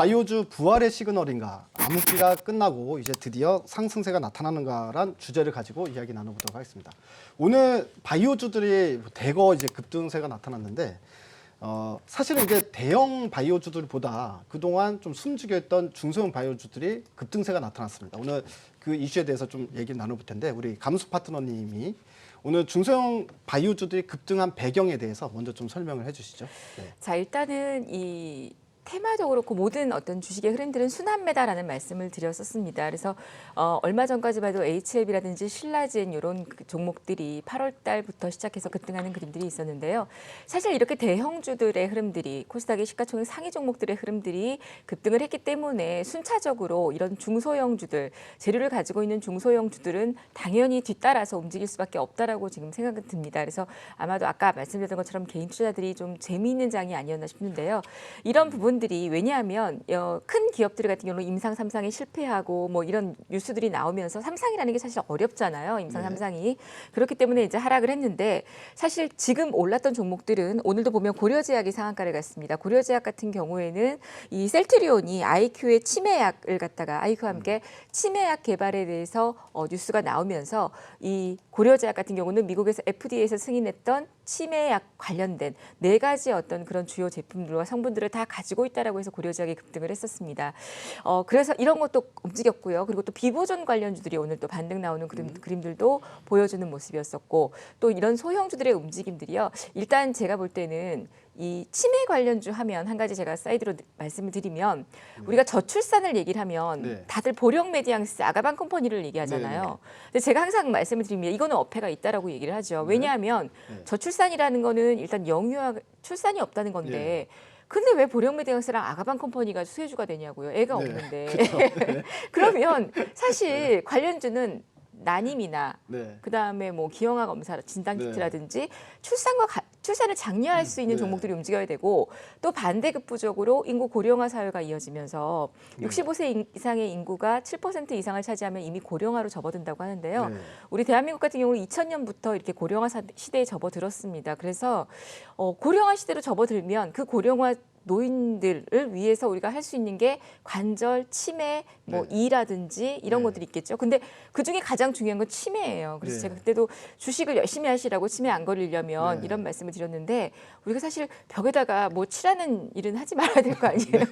바이오주 부활의 시그널인가? 암흑기가 끝나고 이제 드디어 상승세가 나타나는가란 주제를 가지고 이야기 나눠보도록 하겠습니다. 오늘 바이오주들이 대거 이제 급등세가 나타났는데 사실은 이게 대형 바이오주들보다 그동안 좀 숨죽여있던 중소형 바이오주들이 급등세가 나타났습니다. 오늘 그 이슈에 대해서 좀 얘기를 나눠볼 텐데 우리 감수 파트너님이 오늘 중소형 바이오주들이 급등한 배경에 대해서 먼저 좀 설명을 해주시죠. 네. 자, 일단은 이 테마적으로 그 모든 어떤 주식의 흐름들은 순환매다라는 말씀을 드렸었습니다. 그래서 얼마 전까지 봐도 HLB라든지 신라젠 이런 종목들이 8월 달부터 시작해서 급등하는 그림들이 있었는데요. 사실 이렇게 대형주들의 흐름들이 코스닥의 시가총액 상위 종목들의 흐름들이 급등을 했기 때문에 순차적으로 이런 중소형주들, 재료를 가지고 있는 중소형주들은 당연히 뒤따라서 움직일 수밖에 없다라고 지금 생각이 듭니다. 그래서 아마도 아까 말씀드렸던 것처럼 개인 투자자들이 좀 재미있는 장이 아니었나 싶은데요. 이런 부분들이 왜냐하면 큰 기업들 같은 경우는 임상 3상에 실패하고 뭐 이런 뉴스들이 나오면서 3상이라는 게 사실 어렵잖아요. 임상 3상이. 그렇기 때문에 이제 하락을 했는데 사실 지금 올랐던 종목들은 오늘도 보면 고려제약이 상한가를 갔습니다. 고려제약 같은 경우에는 이 셀트리온이 아이큐의 치매약을 갖다가 아이큐와 함께 치매약 개발에 대해서 뉴스가 나오면서 이 고려제약 같은 경우는 미국에서 FDA에서 승인했던 치매약 관련된 4가지 어떤 그런 주요 제품들과 성분들을 다 가지고 있다라고 해서 고려제약이 급등을 했었습니다. 그래서 이런 것도 움직였고요. 그리고 또 비보존 관련주들이 오늘 또 반등 나오는 그림들도 보여주는 모습이었었고 또 이런 소형주들의 움직임들이요. 일단 제가 볼 때는 이 치매 관련주 하면 한 가지 제가 사이드로 말씀을 드리면 우리가 저출산을 얘기를 하면 다들 보령 메디앙스 아가방 컴퍼니를 얘기하잖아요. 근데 제가 항상 말씀을 드립니다. 이거는 어폐가 있다라고 얘기를 하죠. 왜냐하면 저출산이라는 거는 일단 영유아 출산이 없다는 건데 근데 왜 보령 메디앙스랑 아가방 컴퍼니가 수혜주가 되냐고요. 애가 없는데. 그러면 사실 관련주는 난임이나 그다음에 뭐 기형아 검사 진단 키트라든지 출산을 장려할 수 있는 종목들이 움직여야 되고 또 반대급부적으로 인구 고령화 사회가 이어지면서 65세 이상의 인구가 7% 이상을 차지하면 이미 고령화로 접어든다고 하는데요. 우리 대한민국 같은 경우는 2000년부터 이렇게 고령화 시대에 접어들었습니다. 그래서 고령화 시대로 접어들면 그 고령화 노인들을 위해서 우리가 할 수 있는 게 관절, 치매, 뭐 이라든지 이런 것들이 있겠죠. 근데 그중에 가장 중요한 건 치매예요. 그래서 제가 그때도 주식을 열심히 하시라고 치매 안 걸리려면 이런 말씀을 드렸는데 우리가 사실 벽에다가 뭐 칠하는 일은 하지 말아야 될 거 아니에요.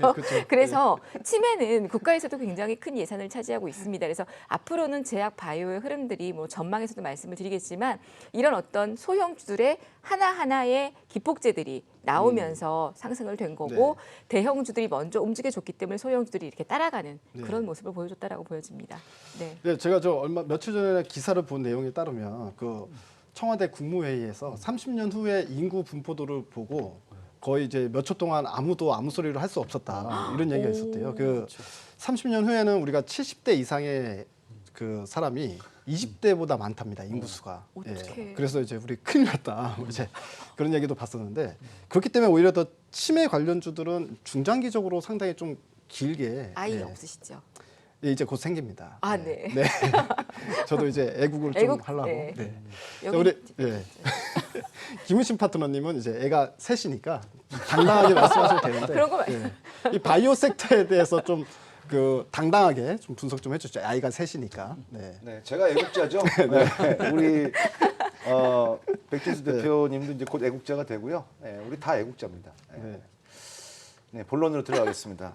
그래서 치매는 국가에서도 굉장히 큰 예산을 차지하고 있습니다. 그래서 앞으로는 제약 바이오의 흐름들이 뭐 전망에서도 말씀을 드리겠지만 이런 어떤 소형주들의 하나하나의 기폭제들이 나오면서 상승을 된 거고 대형주들이 먼저 움직여줬기 때문에 소형주들이 이렇게 따라가는 그런 모습을 보여줬다라고 보여집니다. 제가 며칠 전에 기사를 본 내용에 따르면 그 청와대 국무회의에서 30년 후에 인구 분포도를 보고 거의 이제 몇 초 동안 아무도 아무 소리를 할 수 없었다 이런 얘기가 있었대요. 그 30년 후에는 우리가 70대 이상의 그 사람이 20대보다 많답니다. 인구수가. 그래서 이제 우리 큰일 났다. 이제 그런 얘기도 봤었는데 그렇기 때문에 오히려 더 치매 관련주들은 중장기적으로 상당히 좀 길게 아이 없으시죠? 이제 곧 생깁니다. 네. 저도 이제 애국을 좀 하려고. 우리 김우신 파트너님은 이제 애가 셋이니까 당당하게 말씀하셔도 되는데 그런 거 이 바이오 섹터에 대해서 좀 당당하게 좀 분석 좀 해주시죠. 아이가 셋이니까. 제가 애국자죠. 우리 백진수 대표님도 이제 곧 애국자가 되고요. 우리 다 애국자입니다. 본론으로 들어가겠습니다.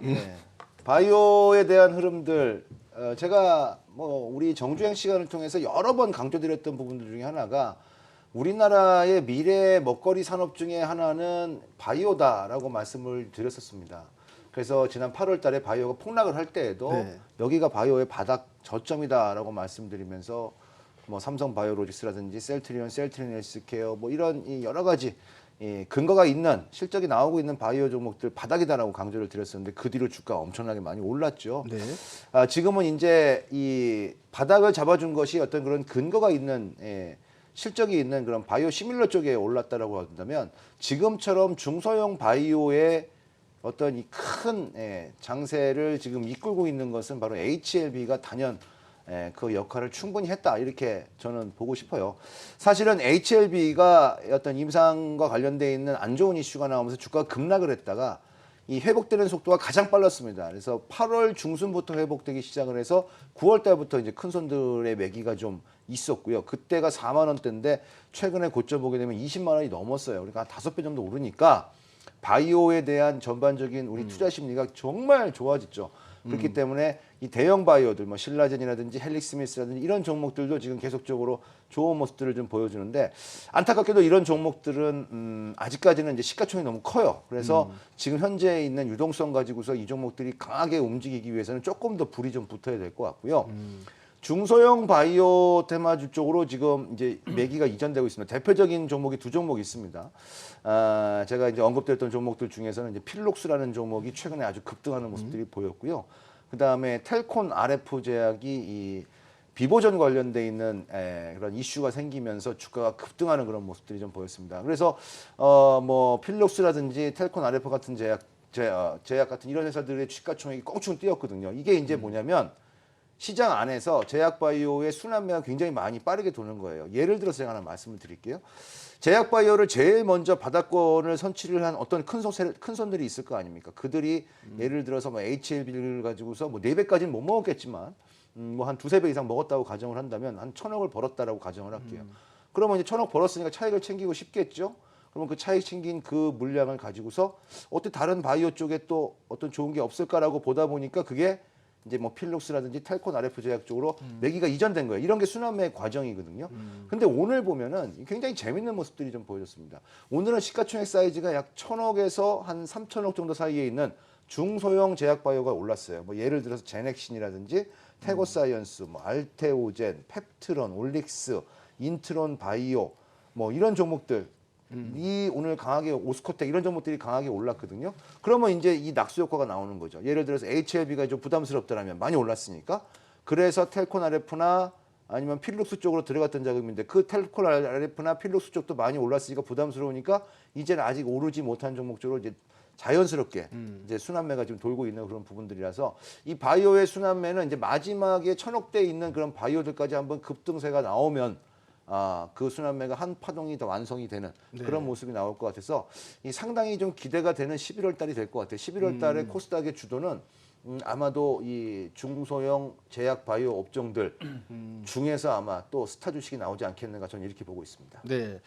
바이오에 대한 흐름들 제가 뭐 우리 정주행 시간을 통해서 여러 번 강조드렸던 부분들 중에 하나가 우리나라의 미래 먹거리 산업 중에 하나는 바이오다라고 말씀을 드렸었습니다. 그래서 지난 8월 달에 바이오가 폭락을 할 때에도 여기가 바이오의 바닥 저점이다라고 말씀드리면서 뭐 삼성 바이오로직스라든지 셀트리온 헬스케어 뭐 이런 여러 가지 근거가 있는 실적이 나오고 있는 바이오 종목들 바닥이다라고 강조를 드렸었는데 그 뒤로 주가 엄청나게 많이 올랐죠. 지금은 이제 이 바닥을 잡아준 것이 어떤 그런 근거가 있는 실적이 있는 그런 바이오 시밀러 쪽에 올랐다라고 한다면 지금처럼 중소형 바이오의 어떤 이 큰 장세를 지금 이끌고 있는 것은 바로 HLB가 단연 그 역할을 충분히 했다 이렇게 저는 보고 싶어요. 사실은 HLB가 어떤 임상과 관련돼 있는 안 좋은 이슈가 나오면서 주가가 급락을 했다가 이 회복되는 속도가 가장 빨랐습니다. 그래서 8월 중순부터 회복되기 시작을 해서 9월 달부터 이제 큰 손들의 매기가 좀 있었고요. 그때가 4만 원대인데 최근에 고점 보게 되면 20만 원이 넘었어요. 그러니까 한 5배 정도 오르니까 바이오에 대한 전반적인 우리 투자 심리가 정말 좋아졌죠. 그렇기 때문에 이 대형 바이오들, 뭐 신라젠이라든지 헬릭스미스라든지 이런 종목들도 지금 계속적으로 좋은 모습들을 좀 보여주는데 안타깝게도 이런 종목들은 아직까지는 이제 시가총이 너무 커요. 그래서 지금 현재 있는 유동성 가지고서 이 종목들이 강하게 움직이기 위해서는 조금 더 불이 좀 붙어야 될 것 같고요. 중소형 바이오 테마주 쪽으로 지금 이제 매기가 이전되고 있습니다. 대표적인 종목이 두 종목이 있습니다. 제가 이제 언급드렸던 종목들 중에서는 이제 필록스라는 종목이 최근에 아주 급등하는 모습들이 보였고요. 그 다음에 텔콘 RF 제약이 이 비보전 관련돼 있는 그런 이슈가 생기면서 주가가 급등하는 그런 모습들이 좀 보였습니다. 그래서 뭐 필록스라든지 텔콘 RF 같은 제약 같은 이런 회사들의 시가총액이 껑충 뛰었거든요. 이게 이제 뭐냐면 시장 안에서 제약바이오의 순환매가 굉장히 많이 빠르게 도는 거예요. 예를 들어서 제가 하나 말씀을 드릴게요. 제약바이오를 제일 먼저 바닥권을 선취를 한 어떤 큰 손들이 있을 거 아닙니까? 그들이 예를 들어서 뭐 HLB를 가지고서 뭐 4배까지는 못 먹었겠지만 뭐 한 2~3배 이상 먹었다고 가정을 한다면 한 1,000억을 벌었다라고 가정을 할게요. 그러면 이제 1,000억 벌었으니까 차익을 챙기고 싶겠죠? 그러면 그 차익 챙긴 그 물량을 가지고서 어떻게 다른 바이오 쪽에 또 어떤 좋은 게 없을까라고 보다 보니까 그게 이제 뭐 필록스라든지 텔콘 RF 제약 쪽으로 매기가 이전된 거예요. 이런 게 순환매 과정이거든요. 근데 오늘 보면은 굉장히 재밌는 모습들이 좀 보여졌습니다. 오늘은 시가총액 사이즈가 약 1,000억에서 한 3,000억 정도 사이에 있는 중소형 제약 바이오가 올랐어요. 뭐 예를 들어서 제넥신이라든지 태고사이언스, 뭐 알테오젠, 펩트론, 올릭스, 인트론 바이오 뭐 이런 종목들 이 오늘 강하게 오스코텍 이런 종목들이 강하게 올랐거든요. 그러면 이제 이 낙수 효과가 나오는 거죠. 예를 들어서 HLB가 좀 부담스럽더라면 많이 올랐으니까 그래서 텔콘 RF나 아니면 필룩스 쪽으로 들어갔던 자금인데 그 텔콘 RF나 필룩스 쪽도 많이 올랐으니까 부담스러우니까 이제는 아직 오르지 못한 종목 쪽으로 이제 자연스럽게 이제 순환매가 지금 돌고 있는 그런 부분들이라서 이 바이오의 순환매는 이제 마지막에 1,000억대 있는 그런 바이오들까지 한번 급등세가 나오면 그 순환매가 한 파동이 더 완성이 되는 그런 모습이 나올 것 같아서 이 상당히 좀 기대가 되는 11월 달이 될 것 같아요. 11월 달에 코스닥의 주도는 아마도 이 중소형 제약 바이오 업종들 중에서 아마 또 스타 주식이 나오지 않겠는가 저는 이렇게 보고 있습니다. 네,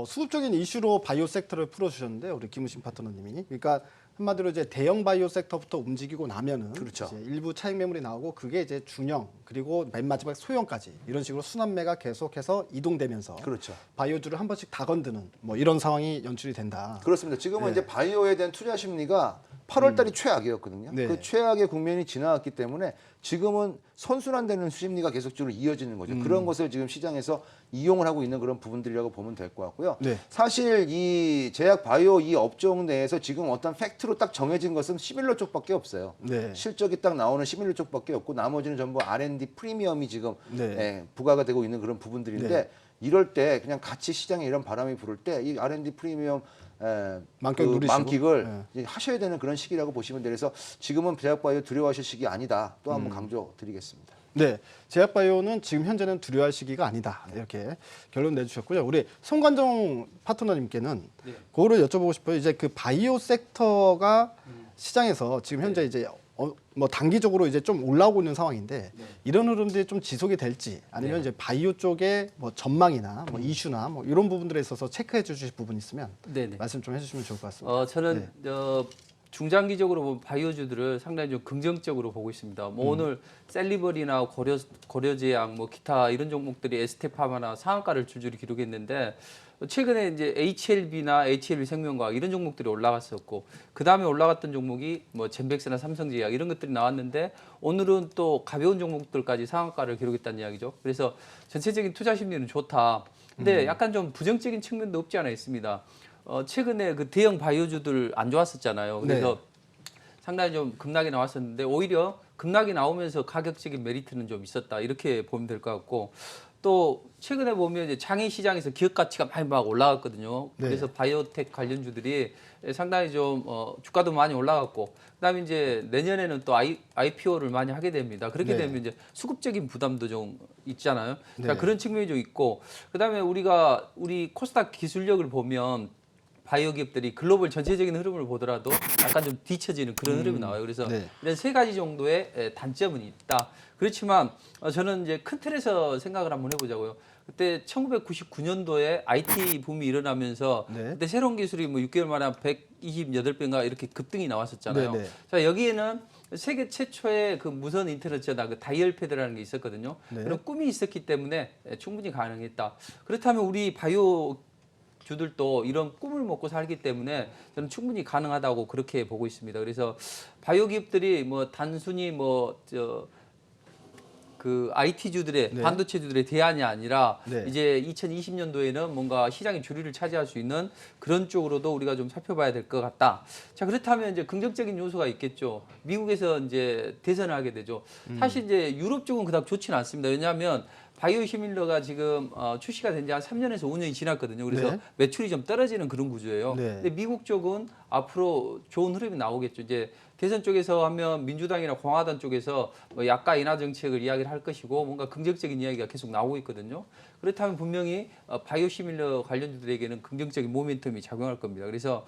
수급적인 이슈로 바이오 섹터를 풀어주셨는데 우리 김우신 파트너님이 그러니까 한마디로 이제 대형 바이오 섹터부터 움직이고 나면은 그렇죠. 이제 일부 차익 매물이 나오고 그게 이제 중형 그리고 맨 마지막 소형까지 이런 식으로 순환매가 계속해서 이동되면서 그렇죠. 바이오주를 한 번씩 다 건드는 뭐 이런 상황이 연출이 된다. 그렇습니다. 지금은 네. 이제 바이오에 대한 투자 심리가 8월 달이 최악이었거든요. 네. 그 최악의 국면이 지나갔기 때문에 지금은 선순환되는 심리가 계속적으로 이어지는 거죠. 그런 것을 지금 시장에서 이용을 하고 있는 그런 부분들이라고 보면 될 것 같고요. 네. 사실 이 제약 바이오 이 업종 내에서 지금 어떤 팩트로 딱 정해진 것은 시밀러 쪽밖에 없어요. 네. 실적이 딱 나오는 시밀러 쪽밖에 없고 나머지는 전부 R&D 프리미엄이 지금 네. 부과가 되고 있는 그런 부분들인데 네. 이럴 때 그냥 같이 시장에 이런 바람이 불을 때 이 R&D 프리미엄 만끽 그 누리시고. 만끽을 네. 이제 하셔야 되는 그런 시기라고 보시면 돼요. 그래서 지금은 제약바이오 두려워하실 시기 아니다. 또 한번 강조드리겠습니다. 네, 제약바이오는 지금 현재는 두려워할 시기가 아니다. 이렇게 결론 내주셨고요. 우리 송관정 파트너님께는 그거를 여쭤보고 싶어요. 이제 그 바이오 섹터가 시장에서 지금 현재 이제 뭐 단기적으로 이제 좀 올라오고 있는 상황인데 이런 흐름들이 좀 지속이 될지 아니면 이제 바이오 쪽의 뭐 전망이나 뭐 이슈나 뭐 이런 부분들에 있어서 체크해 주실 부분 있으면 네네. 말씀 좀 해주시면 좋을 것 같습니다. 저는 중장기적으로 보면 바이오주들을 상당히 좀 긍정적으로 보고 있습니다. 뭐 오늘 셀리버리나 고려제약, 뭐 기타 이런 종목들이 에스테파마나 상한가를 줄줄이 기록했는데 최근에 이제 HLB나 HLB 생명과학 이런 종목들이 올라갔었고 그 다음에 올라갔던 종목이 뭐 젠백스나 삼성제약 이런 것들이 나왔는데 오늘은 또 가벼운 종목들까지 상한가를 기록했다는 이야기죠. 그래서 전체적인 투자 심리는 좋다. 근데 약간 좀 부정적인 측면도 없지 않아 있습니다. 최근에 그 대형 바이오주들 안 좋았었잖아요. 그래서 상당히 좀 급락이 나왔었는데 오히려 급락이 나오면서 가격적인 메리트는 좀 있었다. 이렇게 보면 될 것 같고 또 최근에 보면 이제 장외 시장에서 기업 가치가 많이 막 올라갔거든요. 네. 그래서 바이오텍 관련주들이 상당히 좀 주가도 많이 올라갔고 그다음에 이제 내년에는 또 IPO를 많이 하게 됩니다. 그렇게 네. 되면 이제 수급적인 부담도 좀 있잖아요. 그러니까 네. 그런 측면이 좀 있고 그다음에 우리 코스닥 기술력을 보면 바이오 기업들이 글로벌 전체적인 흐름을 보더라도 약간 좀 뒤처지는 그런 흐름이 나와요. 그래서 네. 이런 세 가지 정도의 단점은 있다. 그렇지만 저는 이제 큰 틀에서 생각을 한번 해보자고요. 그때 1999년도에 IT 붐이 일어나면서 네. 그때 새로운 기술이 뭐 6개월 만에 128배인가 이렇게 급등이 나왔었잖아요. 네, 네. 자, 여기에는 세계 최초의 그 무선 인터넷 전화, 그 다이얼 패드라는 게 있었거든요. 네. 그런 꿈이 있었기 때문에 충분히 가능했다. 그렇다면 우리 바이오 주들도 이런 꿈을 먹고 살기 때문에 저는 충분히 가능하다고 그렇게 보고 있습니다. 그래서 바이오 기업들이 뭐 단순히 그 IT주들의 네. 반도체주들의 대안이 아니라 네. 이제 2020년도에는 뭔가 시장의 주류를 차지할 수 있는 그런 쪽으로도 우리가 좀 살펴봐야 될 것 같다. 자, 그렇다면 이제 긍정적인 요소가 있겠죠. 미국에서 이제 대선을 하게 되죠. 사실 이제 유럽 쪽은 그닥 좋지는 않습니다. 왜냐하면 바이오시밀러가 지금 출시가 된 지 한 3년에서 5년이 지났거든요. 그래서 네. 매출이 좀 떨어지는 그런 구조예요. 네. 근데 미국 쪽은 앞으로 좋은 흐름이 나오겠죠. 이제 대선 쪽에서 하면 민주당이나 공화당 쪽에서 뭐 약가 인하 정책을 이야기를 할 것이고 뭔가 긍정적인 이야기가 계속 나오고 있거든요. 그렇다면 분명히 바이오시밀러 관련주들에게는 긍정적인 모멘텀이 작용할 겁니다. 그래서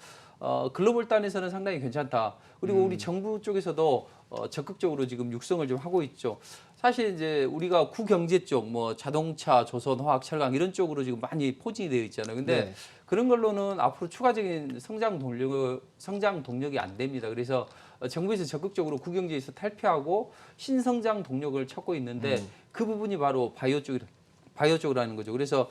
글로벌 단에서는 상당히 괜찮다. 그리고 우리 정부 쪽에서도 적극적으로 지금 육성을 좀 하고 있죠. 사실 이제 우리가 구경제 쪽, 뭐 자동차, 조선, 화학, 철강 이런 쪽으로 지금 많이 포진이 되어 있잖아요. 근데 네. 그런 걸로는 앞으로 추가적인 성장 동력이 안 됩니다. 그래서 정부에서 적극적으로 구경제에서 탈피하고 신성장 동력을 찾고 있는데 그 부분이 바로 바이오 쪽이라는 거죠. 그래서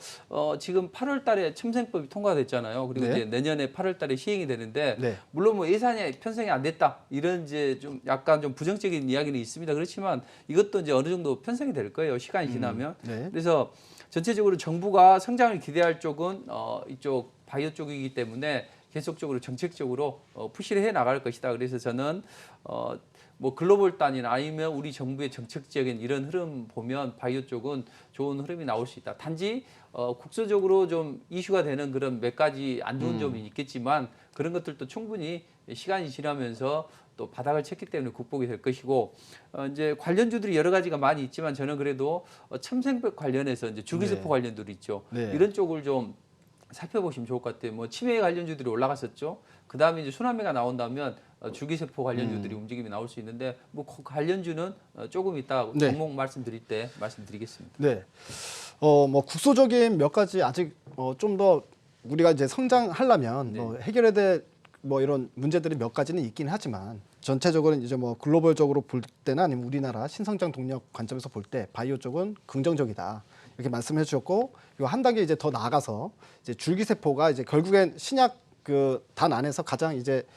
지금 8월 달에 첨생법이 통과됐잖아요. 그리고 네. 이제 내년에 8월 달에 시행이 되는데 네. 물론 뭐 예산이 편성이 안 됐다. 이런 이제 좀 약간 좀 부정적인 이야기는 있습니다. 그렇지만 이것도 이제 어느 정도 편성이 될 거예요. 시간이 지나면. 네. 그래서 전체적으로 정부가 성장을 기대할 쪽은 이쪽 바이오 쪽이기 때문에 계속적으로 정책적으로 푸시를 해 나갈 것이다. 그래서 저는 뭐 글로벌 단위나 아니면 우리 정부의 정책적인 이런 흐름 보면 바이오 쪽은 좋은 흐름이 나올 수 있다. 단지 국소적으로 좀 이슈가 되는 그런 몇 가지 안 좋은 점이 있겠지만 그런 것들도 충분히 시간이 지나면서 또 바닥을 쳤기 때문에 극복이 될 것이고 이제 관련주들이 여러 가지가 많이 있지만 저는 그래도 첨생백 관련해서 이제 줄기세포 네. 관련들이 있죠. 네. 이런 쪽을 좀 살펴보시면 좋을 것 같아요. 뭐 치매 관련주들이 올라갔었죠. 그 다음에 이제 순환매가 나온다면 줄기세포 관련주들이 움직임이 나올 수 있는데 뭐 그 관련주는 조금 이따 네. 종목 말씀드릴 때 말씀드리겠습니다. 네. 뭐 국소적인 몇 가지 아직 좀 더 우리가 이제 성장하려면 네. 뭐 해결해야 될 뭐 이런 문제들이 몇 가지는 있긴 하지만 전체적으로 이제 뭐 글로벌적으로 볼 때나 아니면 우리나라 신성장 동력 관점에서 볼 때 바이오 쪽은 긍정적이다. 이렇게 말씀해 주셨고 요 한 단계 이제 더 나아가서 이제 줄기세포가 이제 결국엔 신약 그 단 안에서 가장 이제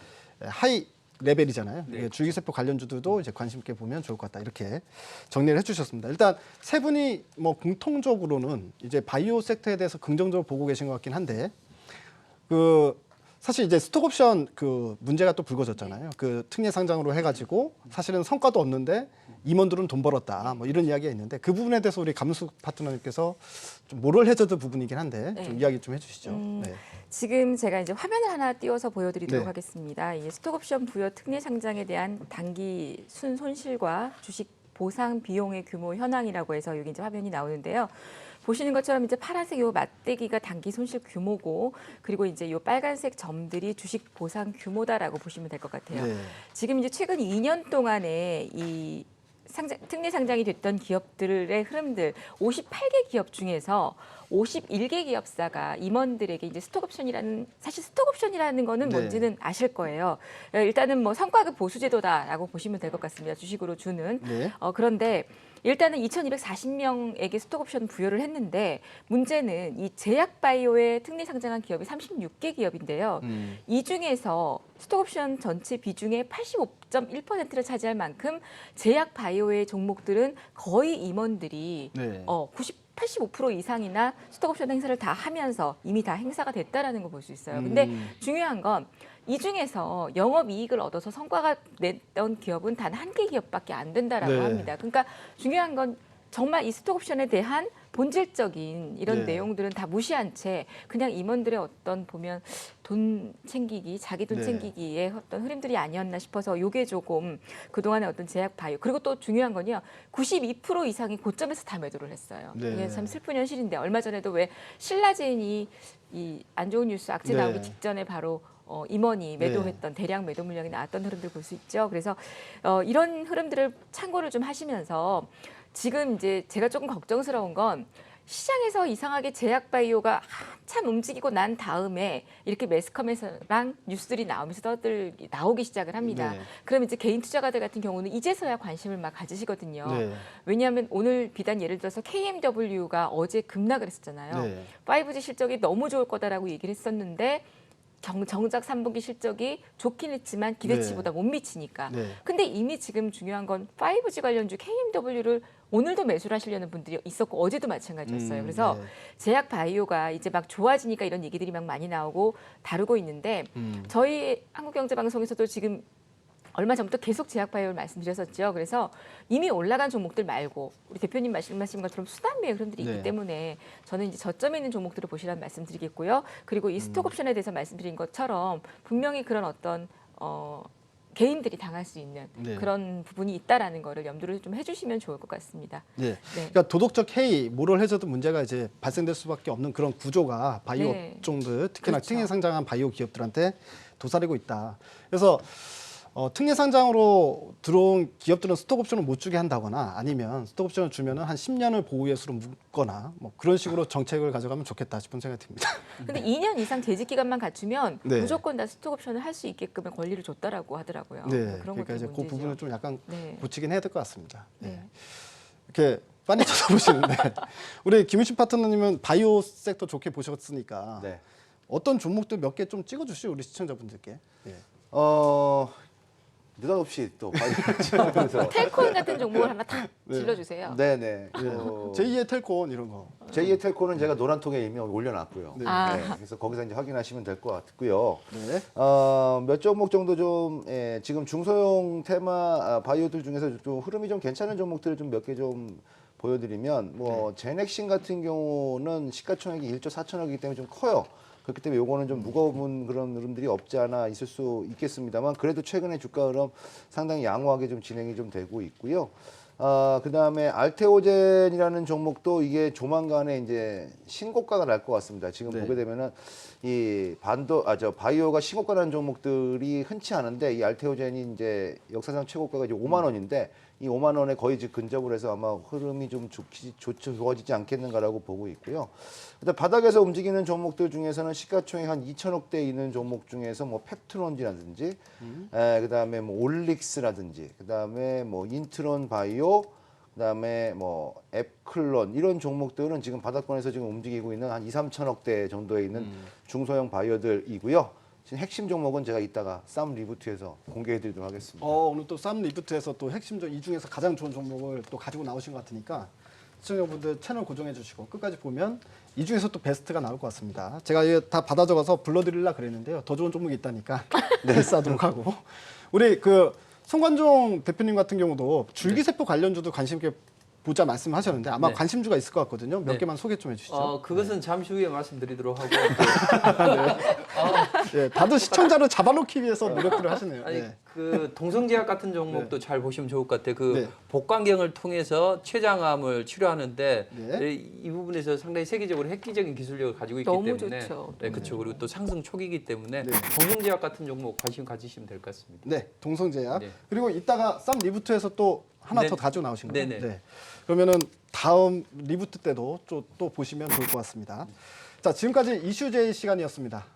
하이 레벨이잖아요. 네. 예, 줄기세포 관련주들도 이제 관심 있게 보면 좋을 것 같다. 이렇게 정리를 해주셨습니다. 일단 세 분이 뭐 공통적으로는 이제 바이오 섹터에 대해서 긍정적으로 보고 계신 것 같긴 한데 그 사실 이제 스톡옵션 그 문제가 또 불거졌잖아요. 그 특례 상장으로 해가지고 사실은 성과도 없는데 임원들은 돈 벌었다. 뭐 이런 이야기가 있는데 그 부분에 대해서 우리 감숙 파트너님께서 좀 모럴 해저드 부분이긴 한데 좀 네. 이야기 좀 해주시죠. 네. 지금 제가 이제 화면을 하나 띄워서 보여드리도록 네. 하겠습니다. 이 스톡옵션 부여 특례 상장에 대한 단기 순손실과 주식 보상 비용의 규모 현황이라고 해서 여기 이제 화면이 나오는데요. 보시는 것처럼 이제 파란색 요 맞대기가 단기 손실 규모고 그리고 이제 요 빨간색 점들이 주식 보상 규모다라고 보시면 될 것 같아요. 네. 지금 이제 최근 2년 동안에 이 특례 상장이 됐던 기업들의 흐름들 58개 기업 중에서 51개 기업사가 임원들에게 이제 사실 스톡옵션이라는 거는 네. 뭔지는 아실 거예요. 일단은 뭐 성과급 보수제도다라고 보시면 될 것 같습니다. 주식으로 주는. 네. 그런데 일단은 2,240명에게 스톡옵션 부여를 했는데 문제는 이 제약바이오에 특례 상장한 기업이 36개 기업인데요. 이 중에서 스톡옵션 전체 비중의 85.1%를 차지할 만큼 제약바이오의 종목들은 거의 임원들이 네. 85% 이상이나 스톡옵션 행사를 다 하면서 이미 다 행사가 됐다라는 걸 볼 수 있어요. 근데 중요한 건 이 중에서 영업이익을 얻어서 성과가 냈던 기업은 단 한 개 기업밖에 안 된다라고 네. 합니다. 그러니까 중요한 건 정말 이 스톡옵션에 대한 본질적인 이런 네. 내용들은 다 무시한 채 그냥 임원들의 어떤 보면 돈 챙기기, 자기 돈 네. 챙기기의 어떤 흐름들이 아니었나 싶어서 요게 조금 그동안의 어떤 제약 바이오 그리고 또 중요한 건요. 92% 이상이 고점에서 다 매도를 했어요. 네. 이게 참 슬픈 현실인데 얼마 전에도 왜 신라젠이 이 안 좋은 뉴스 악재 네. 나오기 직전에 바로 임원이 매도했던 대량 매도 물량이 나왔던 흐름들 볼 수 있죠. 그래서 이런 흐름들을 참고를 좀 하시면서 지금 이제 제가 조금 걱정스러운 건 시장에서 이상하게 제약 바이오가 한참 움직이고 난 다음에 이렇게 매스컴에서랑 뉴스들이 나오면서 나오기 시작을 합니다. 네. 그럼 이제 개인 투자가들 같은 경우는 이제서야 관심을 막 가지시거든요. 네. 왜냐하면 오늘 비단 예를 들어서 KMW가 어제 급락을 했었잖아요. 네. 5G 실적이 너무 좋을 거다라고 얘기를 했었는데 정작 3분기 실적이 좋긴 했지만 기대치보다 못 미치니까. 네. 근데 이미 지금 중요한 건 5G 관련주 KMW를 오늘도 매수를 하시려는 분들이 있었고 어제도 마찬가지였어요. 그래서 네. 제약 바이오가 이제 막 좋아지니까 이런 얘기들이 막 많이 나오고 다루고 있는데 저희 한국경제방송에서도 지금 얼마 전부터 계속 제약 바이오를 말씀드렸었죠. 그래서 이미 올라간 종목들 말고 우리 대표님 말씀하신 것처럼 순환매의 흐름들이 네. 있기 때문에 저는 이제 저점에 있는 종목들을 보시라는 말씀드리겠고요. 그리고 이 스톡 옵션에 대해서 말씀드린 것처럼 분명히 그런 어떤 개인들이 당할 수 있는 네. 그런 부분이 있다라는 거를 염두를 좀 해주시면 좋을 것 같습니다. 네. 네. 그러니까 도덕적 해이, 모럴 해저드 문제가 이제 발생될 수밖에 없는 그런 구조가 바이오 네. 업종들, 특히나 그렇죠. 특례 상장한 바이오 기업들한테 도사리고 있다. 그래서 특례 상장으로 들어온 기업들은 스톡 옵션을 못 주게 한다거나 아니면 스톡 옵션을 주면은 한 10년을 보호 예수로 묶거나 뭐 그런 식으로 정책을 가져가면 좋겠다 싶은 생각이 듭니다. 근데 2년 이상 재직 기간만 갖추면 네. 무조건 다 스톡 옵션을 할 수 있게끔 권리를 줬다라고 하더라고요. 네. 그런 그러니까 것도 이제 그 문제죠. 부분을 좀 약간 네. 고치긴 해야 될 것 같습니다. 네. 네. 이렇게 빤히 쳐다보시는데 우리 김윤신 파트너님은 바이오 섹터 좋게 보셨으니까 네. 어떤 종목들 몇 개 좀 찍어주시죠 우리 시청자분들께. 예. 느닷없이 또 바이오에서 텔코인 같은 종목을 하나 탁 네. 질러주세요. 네네. 제2의 텔콘 이런 거. 제2의 텔코는 제가 노란 통에 이미 올려놨고요. 네. 아. 네, 그래서 거기서 이제 확인하시면 될 것 같고요. 네. 몇 종목 정도 좀 지금 중소형 테마 바이오들 중에서 좀 흐름이 좀 괜찮은 종목들을 좀 몇 개 좀 보여드리면 뭐 제넥신 같은 경우는 시가총액이 1조 4천억이기 때문에 좀 커요. 그렇기 때문에 요거는 좀 무거운 그런 흐름들이 없지 않아 있을 수 있겠습니다만 그래도 최근에 주가 흐름 상당히 양호하게 좀 진행이 좀 되고 있고요. 그다음에 알테오젠이라는 종목도 이게 조만간에 이제 신고가가 날 것 같습니다. 지금 네. 보게 되면은 이 바이오가 신고가 나는 종목들이 흔치 않은데 이 알테오젠이 이제 역사상 최고가가 이제 5만 원인데 이 5만 원에 거의 이제 근접을 해서 아마 흐름이 좀 좋아지지 않겠는가라고 보고 있고요. 일단 바닥에서 움직이는 종목들 중에서는 시가총액 한 2천억대 있는 종목 중에서 뭐 펩트론지라든지, 그다음에 뭐 올릭스라든지, 그다음에 뭐 인트론 바이오, 그다음에 뭐 앱클론 이런 종목들은 지금 바닥권에서 지금 움직이고 있는 한 2, 3천억대 정도에 있는 중소형 바이오들이고요. 지금 핵심 종목은 제가 이따가 쌈 리부트에서 공개해드리도록 하겠습니다. 오늘 또 쌈 리프트에서 또 핵심 이 중에서 가장 좋은 종목을 또 가지고 나오신 것 같으니까 시청자분들 채널 고정해 주시고 끝까지 보면 이 중에서 또 베스트가 나올 것 같습니다. 제가 이거 다 받아 적어서 불러드리려 그랬는데요. 더 좋은 종목이 있다니까 패스하도록 하고 우리 그 송관종 대표님 같은 경우도 줄기세포 관련주도 관심 있게 보자 말씀하셨는데 아마 네. 관심주가 있을 것 같거든요. 몇 네. 개만 소개 좀 해주시죠. 그것은 잠시 후에 말씀드리도록 하고 네, 다들 시청자를 잡아놓기 위해서 노력들을 하시네요. 아니 네. 그 동성제약 같은 종목도 잘 보시면 좋을 것 같아요. 그 네. 복강경을 통해서 췌장암을 치료하는데 네. 이 부분에서 상당히 세계적으로 획기적인 기술력을 가지고 있기 너무 때문에 좋죠. 네, 그렇죠. 그리고 또 상승 초기이기 때문에 네. 동성제약 같은 종목 관심 가지시면 될 것 같습니다. 네, 동성제약. 네. 그리고 이따가 쌈 리부트에서 또 하나 네. 더 가지고 나오신 거예요. 네네. 네. 그러면은 다음 리부트 때도 또 보시면 좋을 것 같습니다. 자, 지금까지 이슈제이 시간이었습니다.